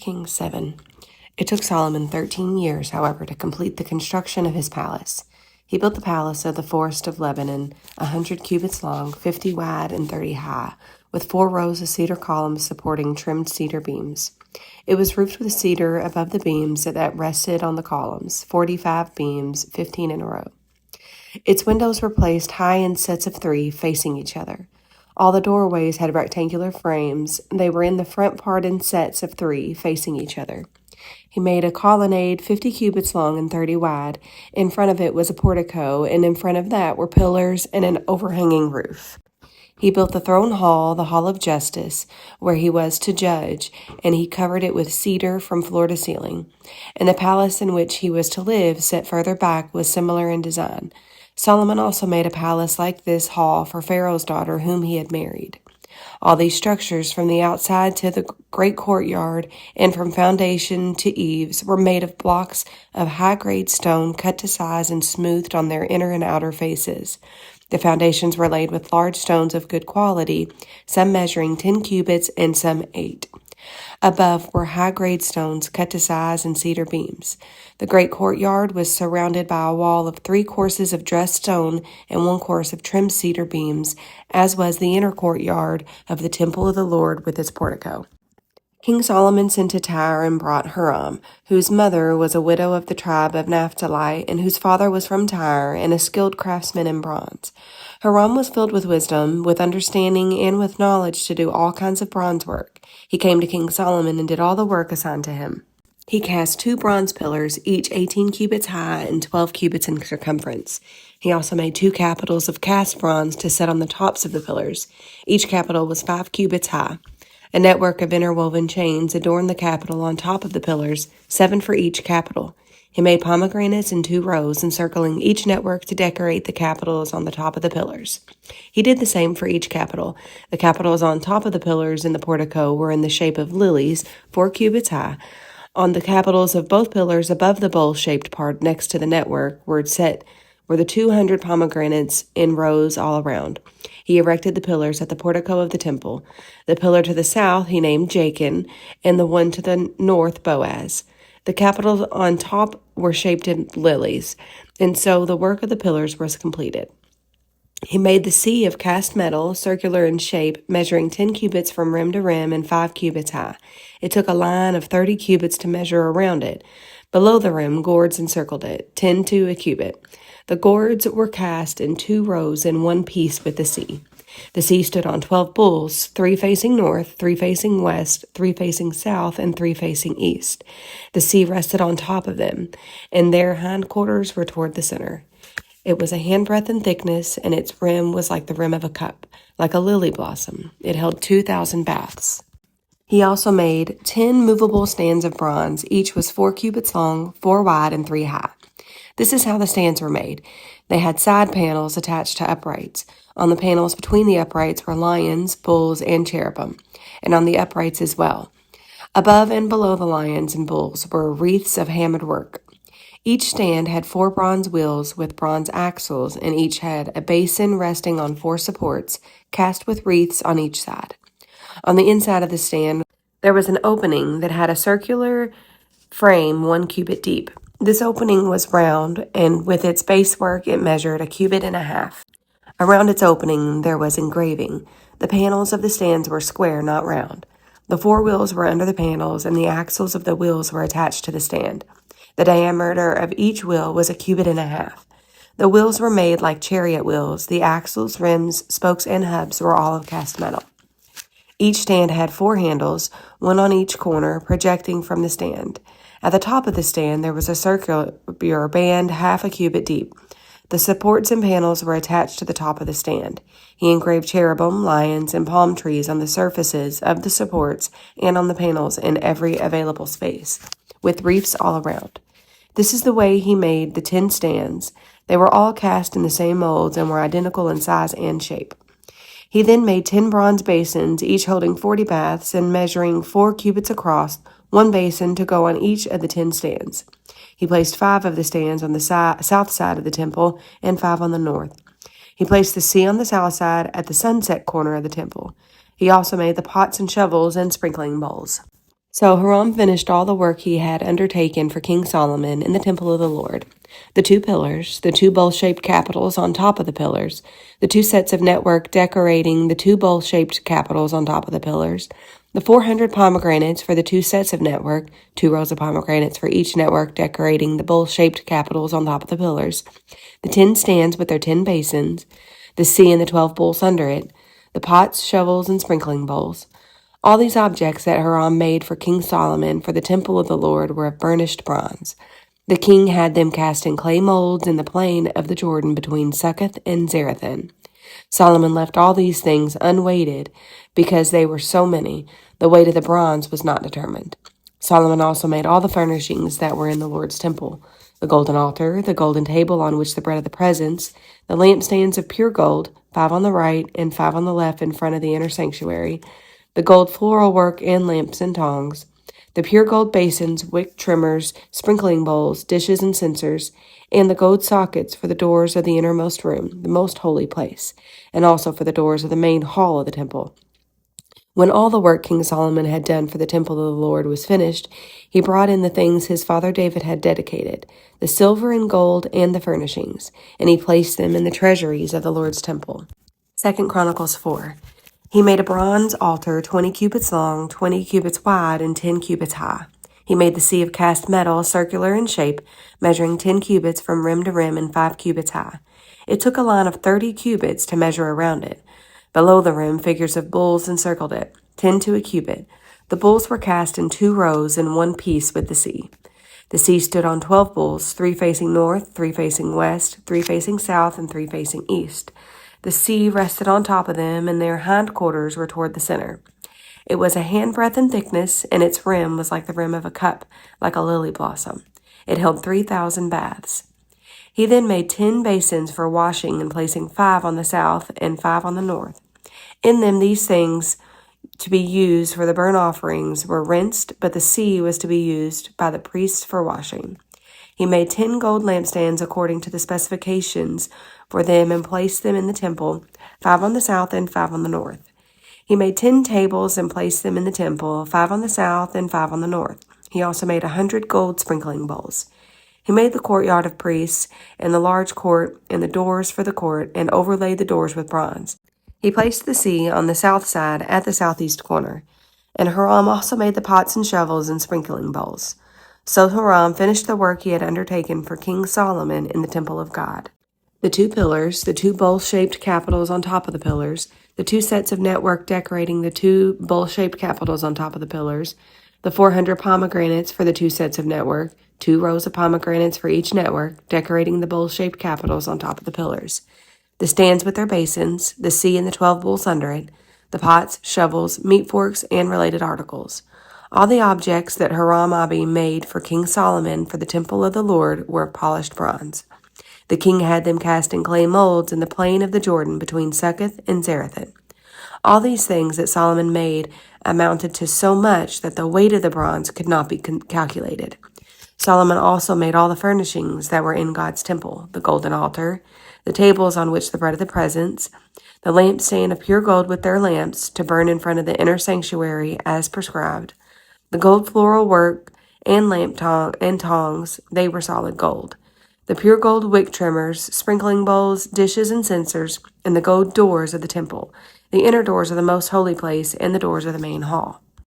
Kings 7. It took Solomon 13 years, however, to complete the construction of his palace. He built the palace of the forest of Lebanon, 100 cubits long, 50 wide, and 30 high, with 4 rows of cedar columns supporting trimmed cedar beams. It was roofed with cedar above the beams that rested on the columns, 45 beams, 15 in a row. Its windows were placed high in sets of 3, facing each other. All the doorways had rectangular frames. They were in the front part in sets of 3, facing each other. He made a colonnade 50 cubits long and 30 wide. In front of it was a portico, and in front of that were pillars and an overhanging roof. He built the throne hall, the hall of justice, where he was to judge, and he covered it with cedar from floor to ceiling. And the palace in which he was to live, set further back, was similar in design. Solomon also made a palace like this hall for Pharaoh's daughter, whom he had married. All these structures, from the outside to the great courtyard and from foundation to eaves, were made of blocks of high-grade stone cut to size and smoothed on their inner and outer faces. The foundations were laid with large stones of good quality, some measuring 10 cubits and some 8. Above were high-grade stones cut to size and cedar beams. The great courtyard was surrounded by a wall of 3 courses of dressed stone and 1 course of trimmed cedar beams, as was the inner courtyard of the temple of the Lord with its portico. King Solomon sent to Tyre and brought Hiram, whose mother was a widow of the tribe of Naphtali, and whose father was from Tyre, and a skilled craftsman in bronze. Hiram was filled with wisdom, with understanding, and with knowledge to do all kinds of bronze work. He came to King Solomon and did all the work assigned to him. He cast 2 bronze pillars, each 18 cubits high and 12 cubits in circumference. He also made 2 capitals of cast bronze to set on the tops of the pillars. Each capital was 5 cubits high. A network of interwoven chains adorned the capital on top of the pillars, 7 for each capital. He made pomegranates in 2 rows, encircling each network to decorate the capitals on the top of the pillars. He did the same for each capital. The capitals on top of the pillars in the portico were in the shape of lilies, 4 cubits high. On the capitals of both pillars above the bowl-shaped part next to the network were the 200 pomegranates in rows all around. He erected the pillars at the portico of the temple. The pillar to the south he named Jachin, and the one to the north Boaz. The capitals on top were shaped in lilies, and so the work of the pillars was completed. He made the sea of cast metal, circular in shape, measuring 10 cubits from rim to rim and 5 cubits high. It took a line of 30 cubits to measure around it. Below the rim, gourds encircled it, 10 to a cubit. The gourds were cast in 2 rows in one piece with the sea. The sea stood on 12 bulls, 3 facing north, 3 facing west, 3 facing south, and 3 facing east. The sea rested on top of them, and their hindquarters were toward the center. It was a handbreadth in thickness, and its rim was like the rim of a cup, like a lily blossom. It held 2,000 baths. He also made 10 movable stands of bronze. Each was 4 cubits long, 4 wide, and 3 high. This is how the stands were made. They had side panels attached to uprights. On the panels between the uprights were lions, bulls, and cherubim, and on the uprights as well. Above and below the lions and bulls were wreaths of hammered work. Each stand had 4 bronze wheels with bronze axles, and each had a basin resting on 4 supports, cast with wreaths on each side. On the inside of the stand, there was an opening that had a circular frame 1 cubit deep. This opening was round, and with its base work it measured 1.5 cubits. Around its opening there was engraving. The panels of the stands were square, not round. The 4 wheels were under the panels, and the axles of the wheels were attached to the stand. The diameter of each wheel was 1.5 cubits. The wheels were made like chariot wheels. The axles, rims, spokes, and hubs were all of cast metal. Each stand had 4 handles, 1 on each corner, projecting from the stand. At the top of the stand there was a circular band 0.5 cubit deep. The supports and panels were attached to the top of the stand. He engraved cherubim, lions, and palm trees on the surfaces of the supports and on the panels in every available space, with reefs all around. This is the way he made the 10 stands. They were all cast in the same molds and were identical in size and shape. He then made 10 bronze basins, each holding 40 baths and measuring 4 cubits across, 1 basin to go on each of the 10 stands. He placed 5 of the stands on the south side of the temple and 5 on the north. He placed the sea on the south side at the sunset corner of the temple. He also made the pots and shovels and sprinkling bowls. So Hiram finished all the work he had undertaken for King Solomon in the temple of the Lord. The 2 pillars, the 2 bowl-shaped capitals on top of the pillars, the 2 sets of network decorating the 2 bowl-shaped capitals on top of the pillars, the 400 pomegranates for the 2 sets of network, 2 rows of pomegranates for each network decorating the bowl-shaped capitals on top of the pillars, the 10 stands with their 10 basins, the sea and the 12 bowls under it, the pots, shovels, and sprinkling bowls. All these objects that Hiram made for King Solomon for the temple of the Lord were of burnished bronze. The king had them cast in clay molds in the plain of the Jordan between Succoth and Zarethan. Solomon left all these things unweighted because they were so many. The weight of the bronze was not determined. Solomon also made all the furnishings that were in the Lord's temple: the golden altar, the golden table on which the bread of the presence, the lampstands of pure gold, 5 on the right and 5 on the left in front of the inner sanctuary, the gold floral work and lamps and tongs, the pure gold basins, wick trimmers, sprinkling bowls, dishes, and censers, and the gold sockets for the doors of the innermost room, the most holy place, and also for the doors of the main hall of the temple. When all the work King Solomon had done for the temple of the Lord was finished, he brought in the things his father David had dedicated, the silver and gold and the furnishings, and he placed them in the treasuries of the Lord's temple. 2 Chronicles 4. He made a bronze altar 20 cubits long, 20 cubits wide, and 10 cubits high. He made the sea of cast metal, circular in shape, measuring 10 cubits from rim to rim and 5 cubits high. It took a line of 30 cubits to measure around it. Below the rim, figures of bulls encircled it, 10 to a cubit. The bulls were cast in 2 rows in one piece with the sea. The sea stood on 12 bulls, 3 facing north, 3 facing west, 3 facing south, and 3 facing east. The sea rested on top of them, and their hindquarters were toward the center. It was a handbreadth in thickness, and its rim was like the rim of a cup, like a lily blossom. It held 3,000 baths. He then made 10 basins for washing and placing 5 on the south and 5 on the north. In them these things to be used for the burnt offerings were rinsed, but the sea was to be used by the priests for washing. He made 10 gold lampstands according to the specifications for them and placed them in the temple, 5 on the south and 5 on the north. He made 10 tables and placed them in the temple, 5 on the south and 5 on the north. He also made 100 gold sprinkling bowls. He made the courtyard of priests and the large court and the doors for the court and overlaid the doors with bronze. He placed the sea on the south side at the southeast corner. And Hiram also made the pots and shovels and sprinkling bowls. So Hiram finished the work he had undertaken for King Solomon in the temple of God. The 2 pillars, the 2 bowl-shaped capitals on top of the pillars, the 2 sets of network decorating the 2 bowl-shaped capitals on top of the pillars, the 400 pomegranates for the 2 sets of network, 2 rows of pomegranates for each network, decorating the bowl-shaped capitals on top of the pillars, the stands with their basins, the sea and the 12 bowls under it, the pots, shovels, meat forks, and related articles. All the objects that Hiram Abi made for King Solomon for the temple of the Lord were of polished bronze. The king had them cast in clay molds in the plain of the Jordan between Succoth and Zarethan. All these things that Solomon made amounted to so much that the weight of the bronze could not be calculated. Solomon also made all the furnishings that were in God's temple: the golden altar, the tables on which the bread of the presence, the lampstand of pure gold with their lamps to burn in front of the inner sanctuary as prescribed, the gold floral work and tongs, they were solid gold, the pure gold wick trimmers, sprinkling bowls, dishes, and censers, and the gold doors of the temple, the inner doors of the most holy place, and the doors of the main hall.